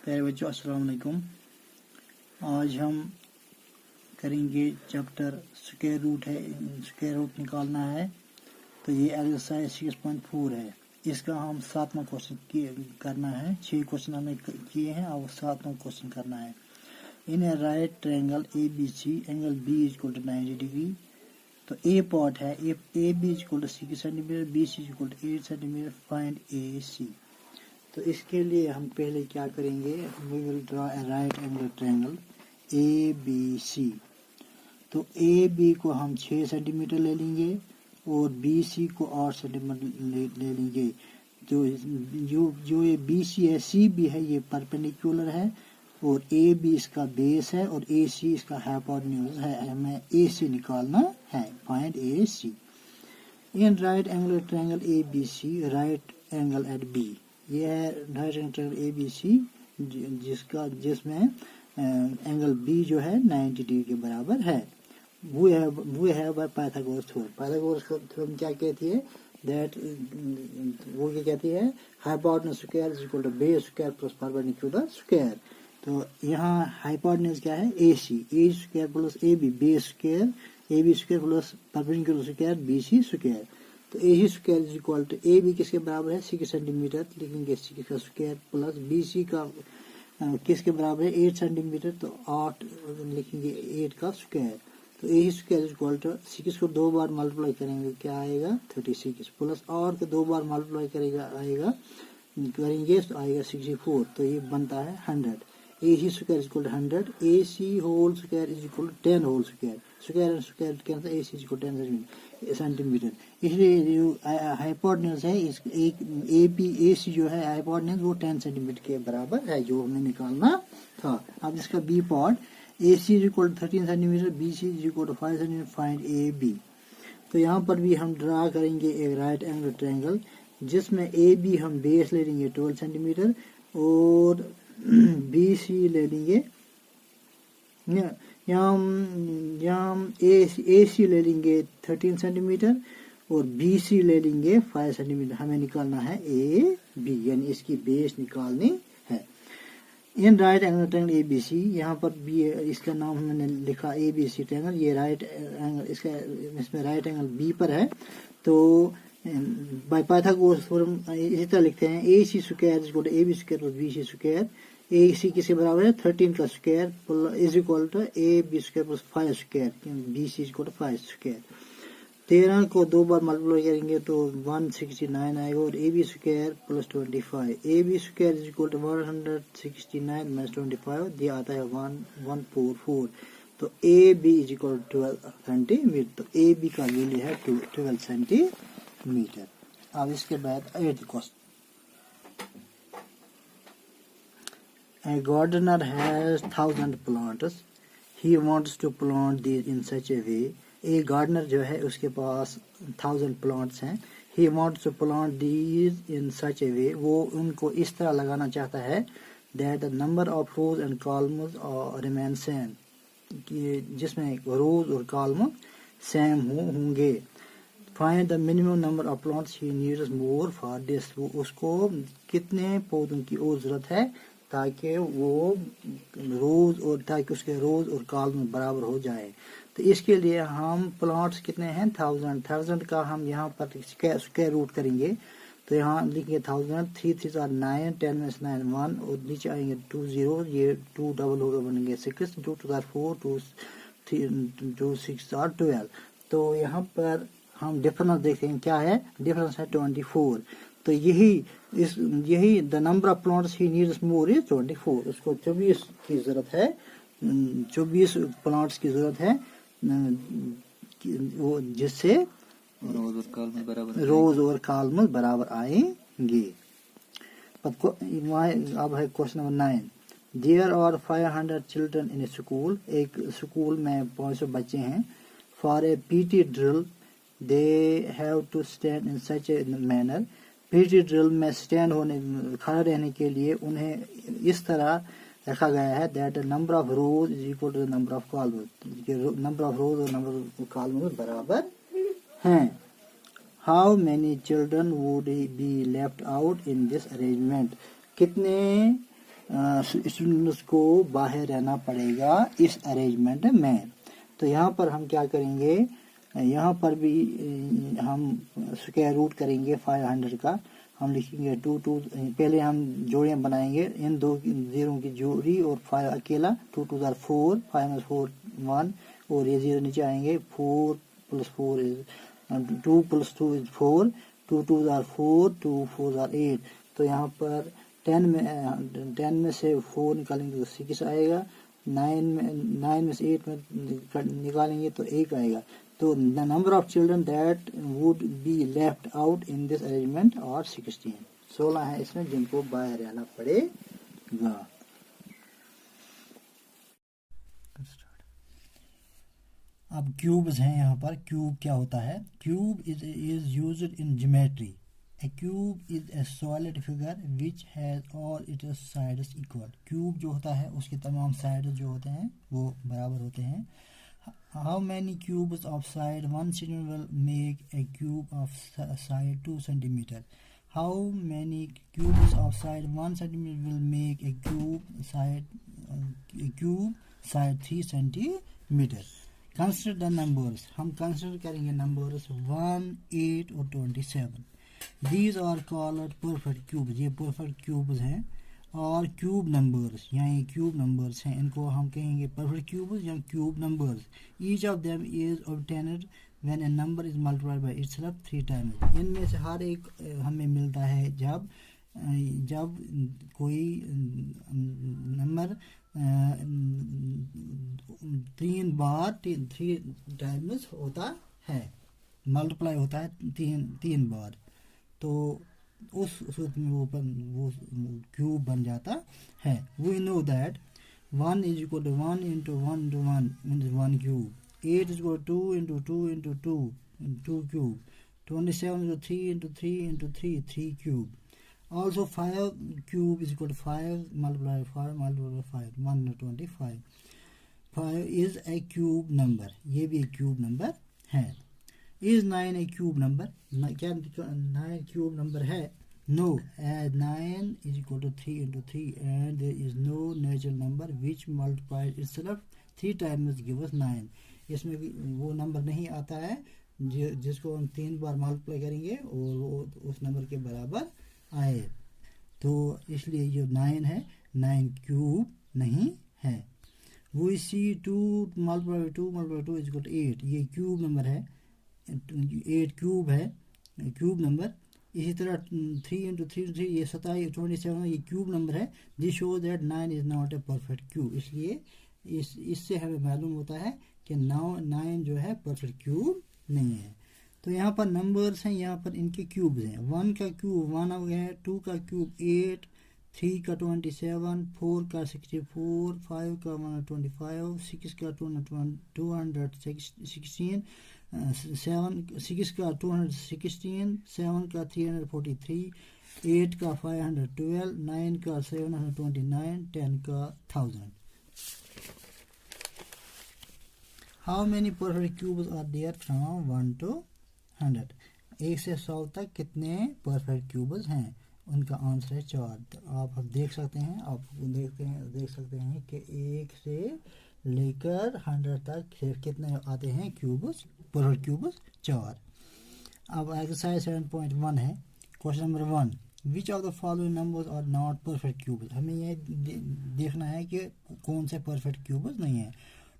प्यारे बच्चों अस्सलाम वालेकुम। आज हम करेंगे चैप्टर स्क्वायर रूट है, स्क्वायर रूट निकालना है। तो ये एक्सरसाइज 6.4 है। इसका हम 7वां क्वेश्चन करना है। 6 क्वेश्चन हमने किए हैं, अब 7वां क्वेश्चन करना है। In a right triangle A B C angle B is equal to 90 degree. तो ए पार्ट है, A B is equal to 6 centimetre, B C is equal to 8 centimetre. Find A C. तो इसके लिए हम पहले क्या करेंगे, we will draw a right angle triangle A B C. तो ए बी को हम 6 सेंटीमीटर ले लेंगे और बी सी को 8 सेंटीमीटर ले लेंगे। तो जो ये बी सी है, सी बी है, ये परपेंडिकुलर है और ए बी इसका बेस है और ए सी इसका हाइपोटेन्यूज है। हमें ए सी निकालना है। Find A C. In right angle triangle A B C, right angle at B. ये है right angle A B C जिसमें एंगल बी जो है 90 डिग्री के बराबर है। वो है by Pythagoras theorem. Pythagoras theorem क्या कहती है, दैट वो क्या कहती है, hypotenuse square is equal to base square plus perpendicular square. तो यहाँ हाइपोटेन्यूज क्या है, A C, A square plus A B, base square A B square plus perpendicular square B C square. तो ए ही square is equal to A B किसके बराबर है, 6 centimetre लिखेंगे, 6 का स्क्वायर प्लस बी सी का किसके बराबर है, 8 सेंटीमीटर, तो 8 लिखेंगे 8 का स्क्वायर। तो ए ही स्क्वायर इज इक्वल टू 6 को 2 बार मल्टीप्लाई करेंगे क्या आएगा 36 प्लस और को 2 बार मल्टीप्लाई करेंगे तो आएगा 64। तो ये बनता है 100। ए ही square is equal to 100। A C whole square is equal to 10 whole square. Square and square cancel, A C is equal to 10 centimetre. इसलिए जो हाइपोटेन्यूज है इस एक ए बी ए सी जो है हाइपोटेन्यूज वो 10 सेंटीमीटर के बराबर है, जो हमें निकालना था। अब इसका B part, A C is equal to 13 centimetre, B C is equal to 5 centimetre. Find A B. तो यहाँ पर भी हम ड्रा करेंगे एक राइट एंगल ट्रायंगल जिसमें ए बी हम बेस ले लेंगे 12 सेंटीमीटर और बी सी ले लेंगे, यहाँ ए सी ले लेंगे 13 सेंटीमीटर और बी सी ले लेंगे 5 सेंटीमीटर। हमें निकालना है ए बी, यानी इसकी बेस निकालनी है। In right angle triangle A B C, यहाँ पर बी इसका नाम हमने लिखा ए बी सी ट्रायंगल। ये राइट एंगल इसमें राइट एंगल बी पर है। तो बाय पाइथागोरस थ्योरम इसी तरह लिखते हैं, A C square is equal to A B square plus B C square. A C किसके बराबर है, 13 का square is equal to A B square plus 5 square, B C is equal to 5 square. 13 को 2 बार multiply करेंगे तो 169 आएगा और A B square plus 25, A B square is equal to 169 minus 25, ये आता है 1144। तो A B is equal to 12 centimetre. तो ए बी का वैल्यू है 12 सेंटीमीटर। अब इसके बाद 8th question. A gardener has 1000 plants. He wants to plant these in such a way. एक गार्डनर जो है उसके पास 1000 प्लांट्स हैं। He wants to plant these in such a way. वो उनको इस तरह लगाना चाहता है that the number of rows and columns remain same. कि जिसमें रोज और कॉलम सेम होंगे। Find the minimum number of plants he needs more for this. वो उसको कितने पौधों की और जरूरत है ताकि वो रोज और ताकि उसके रोज और कॉलम बराबर हो जाए। तो इसके लिए हम प्लांट्स कितने हैं 1000 का हम यहाँ पर स्क्वायर रूट करेंगे। तो यहाँ लिखेंगे 1000, 3 3 are 9, 10 में 9 1 और नीचे आएंगे 2 0, ये 2 डबल होगा बनेंगे 6, 2 2 4, 2 6 12। तो यहाँ पर हम डिफरेंस देखते हैं क्या है, डिफरेंस है 24। तो यही the number of plants he needs more is 24। उसको 24 की जरूरत है, 24 प्लांट्स की जरूरत है वो जिससे रोज और कॉलम बराबर आएंगे। अब है question number 9। There are 500 children in a school. एक स्कूल में 500 बच्चे हैं। For a PT drill they have to stand in such a manner. PT drill में स्टैंड होने खड़ा रहने के लिए उन्हें इस तरह रखा गया है that number of rows is equal to the number of column. Number of rows और नंबर ऑफ कॉलम बराबर हैं। How many children would be left out in this arrangement. कितने स्टूडेंट्स को बाहर रहना पड़ेगा इस अरेंजमेंट में। तो यहाँ पर हम क्या करेंगे, यहाँ पर भी हम स्क्वायर रूट करेंगे 500 का। हम लिखेंगे 2 2, पहले हम जोड़ियाँ बनाएंगे, इन दो जीरो की जोड़ी और 5 अकेला। 2 2 = 4, 5 - 4 1, और ये जीरो नीचे आएंगे। 4 + 4 इज 2 + 2 इज 4, 2 2 = 4, 2 4 = 8। तो यहाँ पर 10 में से 4 निकालेंगे तो 6 आएगा। 9 में से 8 में निकालेंगे तो 1 आएगा। तो the number of children that would be left out in this arrangement और 16 है इसमें जिनको बाहर रहना पड़ेगा। अब क्यूब्स हैं यहाँ पर। क्यूब क्या होता है? Cube is used in geometry. A cube is a solid figure which has all its sides equal. Cube जो होता है उसके तमाम साइड जो होते हैं वो बराबर होते हैं। How many cubes of side 1 cm will make a cube of side 2 cm? How many cubes of side 1 cm will make a cube side 3 cm? Consider the numbers. हम consider करेंगे numbers 1, 8 और 27. These are called perfect cubes. ये perfect cubes हैं। और cube numbers, यहाँ ये cube numbers हैं, इनको हम कहेंगे perfect cubes या cube numbers. Each of them is obtained when a number is multiplied by itself 3 times. इनमें से हर एक हमें मिलता है जब कोई नंबर 3 टाइम्स होता है, मल्टीप्लाई होता है 3 बार, तो उस सूत्र में वो क्यूब बन जाता है। We know that 1 = 1 × 1 × 1 means 1 cube. 8 = 2 × 2 × 2 2 cube. 27 = 3 × 3 × 3 3 cube. Also 5 cube = 5 multiplied by 5 multiplied by 5 125. 5 is a cube number. ये भी एक क्यूब नंबर है। Is 9 a cube number? क्या 9 क्यूब नंबर है? No, as 9 = 3 × 3 and there is no natural number which multiplies itself 3 times gives 9. इसमें वो number नहीं आता है जिसको हम 3 बार मल्टीप्लाई करेंगे और वो उस नंबर के बराबर आए, तो इसलिए जो 9 है 9 क्यूब नहीं है। We see 2 multiplied by 2 multiplied by 2 = 8. ये क्यूब नंबर है, 8 क्यूब है, क्यूब नंबर। इसी तरह 3 × 3 × 3 ये 27 ये क्यूब नंबर है। This shows that 9 is not a perfect cube. इसलिए इससे हमें मालूम होता है कि 9 जो है परफेक्ट क्यूब नहीं है। तो यहाँ पर नंबर्स हैं, यहाँ पर इनके क्यूब्स हैं। 1 का क्यूब 1 हो गया है, 2 का क्यूब 8, 3 का 27, 4 का 64, 5 का 125, 6 का 216, 6 का 216, 7 का 343, 8 का 512, 9 का 729, 10 का 1000. How many perfect cubes are there from 1 to 100? 1 से 100 तक कितने परफेक्ट क्यूब्स हैं? उनका आंसर है 4। तो आप देख सकते हैं, देख सकते हैं कि 1 से लेकर 100 तक कितने आते हैं क्यूब्स, परफेक्ट क्यूब्स 4। अब एक्सरसाइज 7.1 है। Question number 1, which of the following numbers are not perfect cubes? हमें ये देखना है कि कौन से परफेक्ट क्यूब्स नहीं है।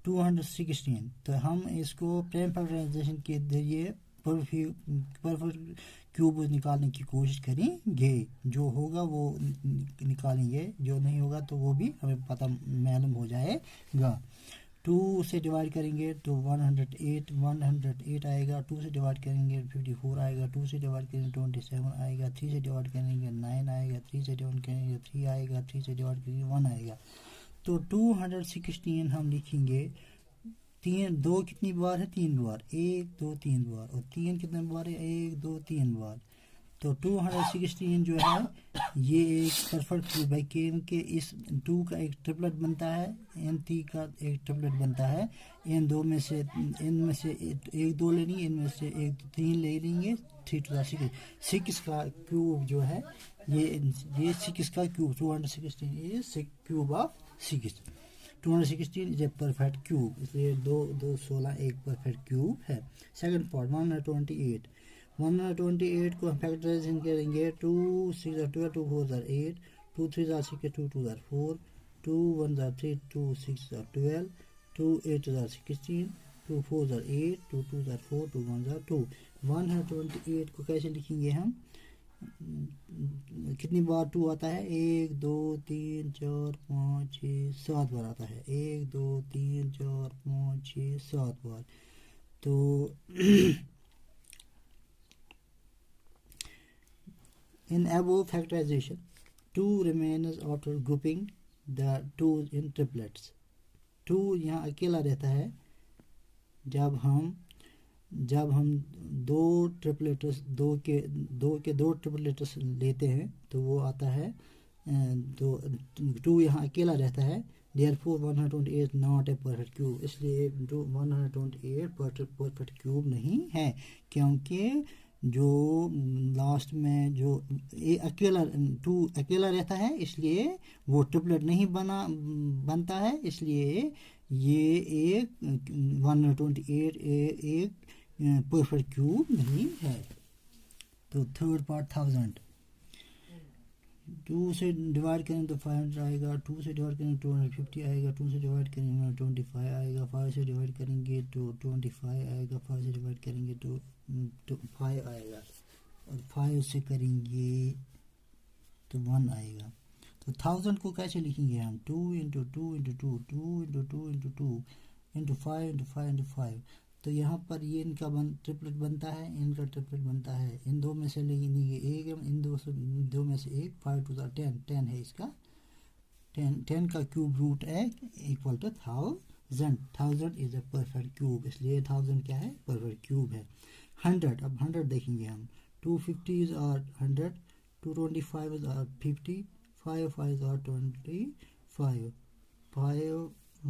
216, तो हम इसको प्लेन फैक्टराइजेशन के जरिए परफेक्ट क्यूब निकालने की कोशिश करेंगे। जो होगा वो निकालेंगे, जो नहीं होगा तो वो भी हमें पता मालूम हो जाएगा। 2 से डिवाइड करेंगे तो 108 आएगा। 2 से डिवाइड करेंगे 54 आएगा। 2 से डिवाइड करेंगे 27 आएगा। 3 से डिवाइड करेंगे 9 आएगा। 3 से डिवाइड करेंगे 3 आएगा। 3 से डिवाइड करेंगे 1 आएगा। तो 216 हम लिखेंगे। 2 कितनी बार है? 3 बार। 1 2 3 बार। और 3 कितने बार है? 1 2 3 बार। तो 216 जो है ये एक परफेक्ट क्यूब है क्योंकि इस 2 का एक ट्रिपलेट बनता है, इन 3 का एक ट्रिपलेट बनता है। इनमें से 1 2 लेनी, इनमें से 1 3 ले लेंगे। 3 to 6 का क्यूब जो है ये 6 का cube 216 is cube of 6। 216 is a perfect cube, इसलिए 2 2 16 एक परफेक्ट क्यूब है। Second part 128। 128 को हम फैक्टराइजेशन करेंगे। 2 6 12 2 4 8 2 3 6 2 2 4 2 1 3 2 6 12 2 8 16 2 4 8 2 2 4 2 1 2। 128 को कैसे लिखेंगे हम? कितनी बार 2 आता है? 1 2 3 4 5 6 7 बार आता है। 1 2 3 4 5 6 7 बार। तो in above factorization 2 remains after grouping the 2 in triplets। 2 यहाँ अकेला रहता है जब हम दो ट्रिपलेट्स दो के दो ट्रिपलेट्स लेते हैं तो वो आता है तो 2 यहाँ अकेला रहता है। therefore 128 not a perfect cube, इसलिए 128 परफेक्ट क्यूब नहीं है, क्योंकि जो लास्ट में जो अकेला 2 अकेला रहता है इसलिए वो ट्रिपलेट नहीं बनता है, इसलिए ये एक 128 एक परफेक्ट क्यूब नहीं है। तो थर्ड पार्ट 1000। 2 से डिवाइड करें तो 500 आएगा, 2 से डिवाइड करें 250 आएगा, 2 से डिवाइड करेंगे 25 आएगा, 5 से डिवाइड करेंगे तो 25 आएगा, 5 से डिवाइड करेंगे तो 5 आएगा, और 5 से करेंगे तो 1 आएगा। तो 1000 को कैसे लिखेंगे हम? 2 × 2 × 2 2 × 2 × 2 × 5 × 5 × 5। तो यहाँ पर ये इनका ट्रिपलेट बनता है, इनका ट्रिपलेट बनता है। इन दो में से लेंगे एक, इन दो में से एक। 5 2 10 10 है इसका। 10 का क्यूब रूट है equal to 1000। 1000 is a perfect cube, इसलिए 1000 क्या है? परफेक्ट क्यूब है। 100, अब 100 देखेंगे हम। 250 are 100, 225 are 50, 5 5 are 25, 5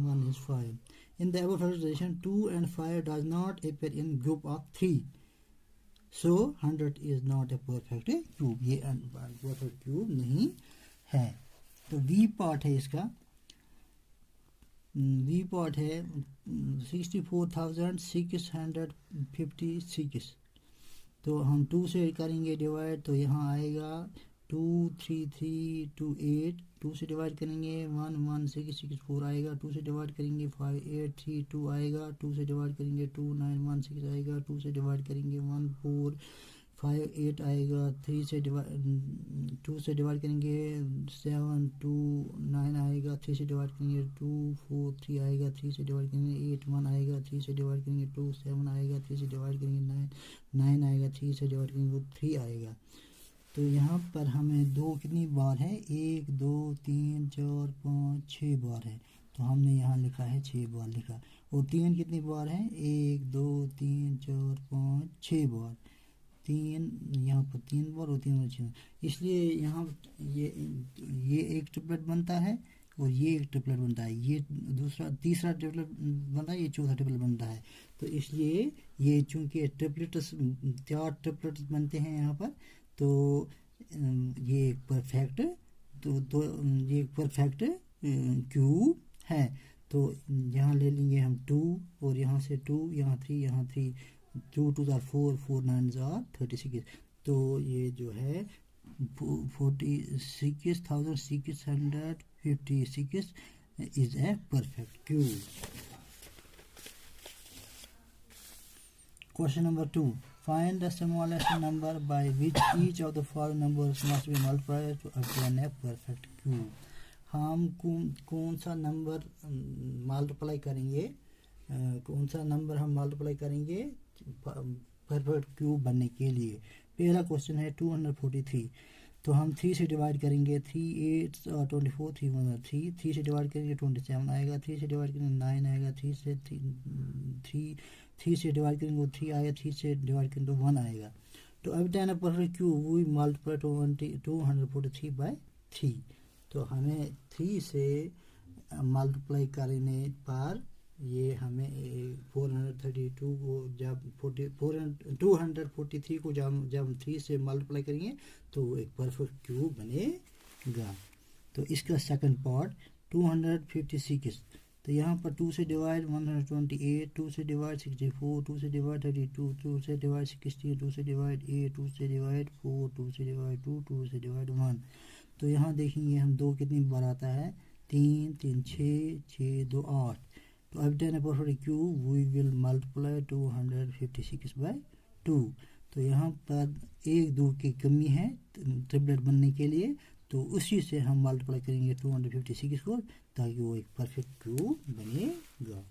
1 is 5. In the above factorization 2 and 5 does not appear in group of 3, so 100 is not a perfect cube, ये perfect cube नहीं है। तो V पार्ट है इसका, V पार्ट है 64,656। तो हम 2 से करेंगे डिवाइड तो यहाँ आएगा 2 3 3 2 8। 2 से डिवाइड करेंगे 1 1 6 6 4 आएगा। 2 से डिवाइड करेंगे 5 8 3 2 आएगा। 2 से डिवाइड करेंगे 2 9 1 6 आएगा। 2 से डिवाइड करेंगे 1 4 5 8 आएगा। 2 से डिवाइड करेंगे 7 2 9 आएगा। 3 से डिवाइड करेंगे 2 4 3 आएगा। 3 से डिवाइड करेंगे 8 1 आएगा। 3 से डिवाइड करेंगे 2 7 आएगा। 3 से डिवाइड करेंगे 9 आएगा। 3 से डिवाइड करेंगे 3 आएगा। तो यहाँ पर हमें दो कितनी बार है? 1 2 3 4 5 6 बार है, तो हमने यहाँ लिखा है 6 बार लिखा। और 3 कितनी बार है? 1 2 3 4 5 6 बार। 3 यहाँ पर 3 बार और 3 बार 6, इसलिए यहाँ ये एक ट्रिपलेट बनता है और ये एक ट्रिपलेट बनता है, ये तीसरा ट्रिपलेट बनता है, ये चौथा ट्रिपलेट बनता है। तो इसलिए ये चूंकि ट्रिपलेट्स 4 ट्रिपलेट्स बनते हैं यहाँ पर, तो ये एक परफेक्ट ये एक परफेक्ट क्यूब है। तो यहाँ ले लेंगे हम 2 और यहाँ से 2, यहाँ 3, यहाँ 3, 2 2 4 4 9 36। तो ये जो है 46,656 is a perfect cube. Question number 2. Find the smallest number by which each of the following numbers must be multiplied to obtain a perfect cube. हम कौन सा नंबर मल्टीप्लाई करेंगे, कौन सा नंबर हम मल्टीप्लाई करेंगे परफेक्ट क्यूब बनने के लिए? पहला क्वेश्चन है 243। तो हम 3 से डिवाइड करेंगे 3 8 24 3 1 3। 3 से डिवाइड करेंगे 27 आएगा। 3 से डिवाइड करेंगे 9 आएगा। 3 से डिवाइड करेंगे 3 आएगा। 3 से डिवाइड करेंगे तो 1 आएगा। तो अब time perfect cube we multiply 243 by 3। तो हमें 3 से मल्टीप्लाई करने पर ये हमें 432 को जब 243 को जब 3 से मल्टीप्लाई करेंगे तो वो एक परफेक्ट क्यूब बनेगा। तो इसका सेकंड पार्ट 256, तो यहाँ पर 2 से डिवाइड 128, 2 से डिवाइड 64, 2 से डिवाइड 32, 2 से डिवाइड 16, 2 से डिवाइड 8, 2 से डिवाइड 4, 2 से डिवाइड 2, 2 से डिवाइड 1। तो यहाँ देखेंगे हम 2 कितनी बार आता है, 3 3 6 6 2 8। तो अब obtain a perfect cube we will multiply 256 by 2। तो यहाँ पर 1 2 की कमी है ट्रिपलेट बनने के लिए, तो उसी से हम मल्टीप्लाई करेंगे 256 को, ताकि वो एक परफेक्ट क्यूब बनेगा।